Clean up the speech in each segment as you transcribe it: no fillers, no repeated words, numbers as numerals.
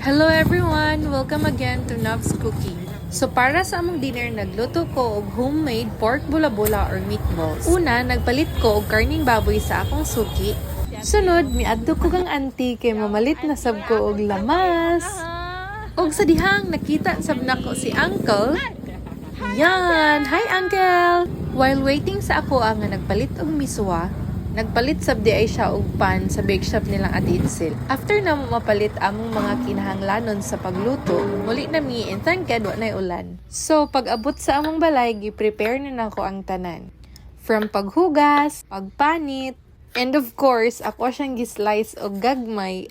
Hello everyone! Welcome again to Nubs Cooking. So para sa among dinner, nagluto ko og homemade pork bula-bula or meatballs. Una, nagpalit ko og karning baboy sa akong suki. Sunod, miadto ko kang auntie kay mamalit na sab ko og lamas. Og sa dihang nakita sab nako si uncle. Yan! Hi uncle! While waiting sa ako nga nagpalit og miswa, nagpalit sab di ay siya og pan sa bake shop nilang Ate Itzel. After na mapalit among mga kinahanglanon sa pagluto, muli na mi and thank God wa nay ulan. So pag abot sa among balay, gi-prepare na nako ang tanan. From paghugas, pagpanit, and of course, ako siyang gi-slice og gagmay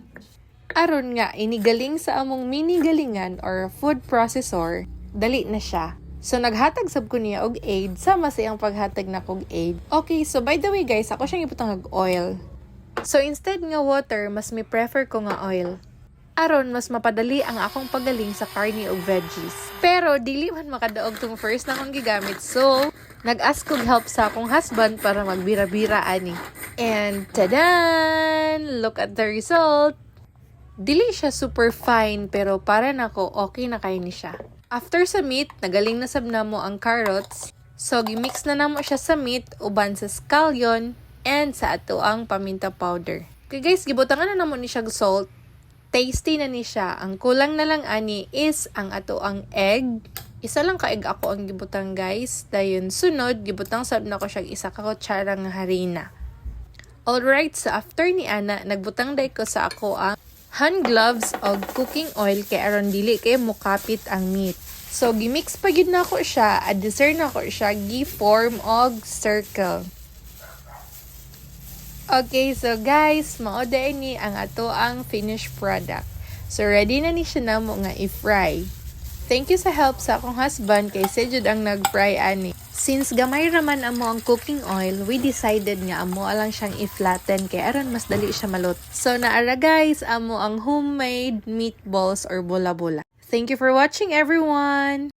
aron nga inigaling sa among mini galingan or food processor, dali na siya. So, naghatag sab ko niya og aid, sama sa iyang paghatag na kog aid. Okay, so by the way guys, ako siyang iputang og oil. So, instead nga water, mas may prefer ko nga oil. Aron, mas mapadali ang akong pagaling sa karne og veggies. Pero, dili man makadaog tong first na akong gigamit. So, nag-ask kog help sa akong husband para magbira-bira ani. And, tadan! Look at the result! Dili siya super fine, pero para nako okay na kay ni siya. After sa meat, nagaling na sab namo ang carrots. So, gimix na namo siya sa meat, uban sa scallion, and sa ato ang paminta powder. Okay guys, gibutangan na namo ni siya salt. Tasty na ni siya. Ang kulang na lang ani is ang ato ang egg. Isa lang ka egg ako ang gibutang guys. Dayon sunod, gibutang sab na ko siya isa ka kutsara nga harina. Alright, so after ni ana, nagbutang day ko sa ako ang hand gloves o cooking oil kay aron dili kay mukapit ang meat. So, gimix pa gyud nako siya, addeser nako siya, gi-form og circle. Okay, so guys, mao ni ang ato ang finished product. So, ready na ni siya namo nga i-fry. Thank you sa help sa akong husband kay si jud ang nag-fry ani. Since gamay raman amo ang cooking oil, we decided nga amo alang siyang i-flatten kay aron mas dali siya malot. So naara guys, amo ang homemade meatballs or bula-bula. Thank you for watching everyone!